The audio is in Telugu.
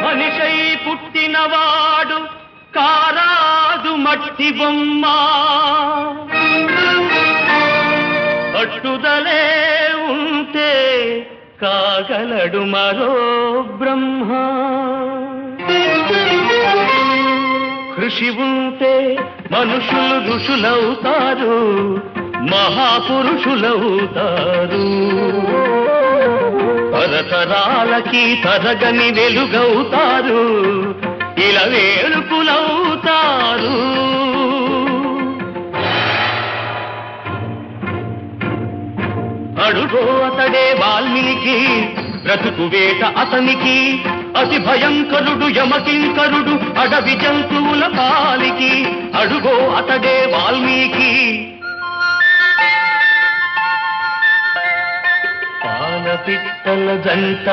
మనిషై పుట్టినవాడు కారాదు మట్టి బొమ్మ పట్టుదలే ఉంటే కాగలడు మరో బ్రహ్మ కృషి ఉంటే మనుషులు ఋషులవుతారు మహాపురుషులవుతారు తరతరాలకి తరగని వెలుగవుతారు ఇలా వేడుకులవుతారు అడుగో అతడే వాల్మీకి బ్రతుకు వేట అతనికి అతి భయంకరుడు యమకింకరుడు అడవి జంతువుల పాలికి అడుగో అతడే వాల్మీకి పాలపిట్టల జంట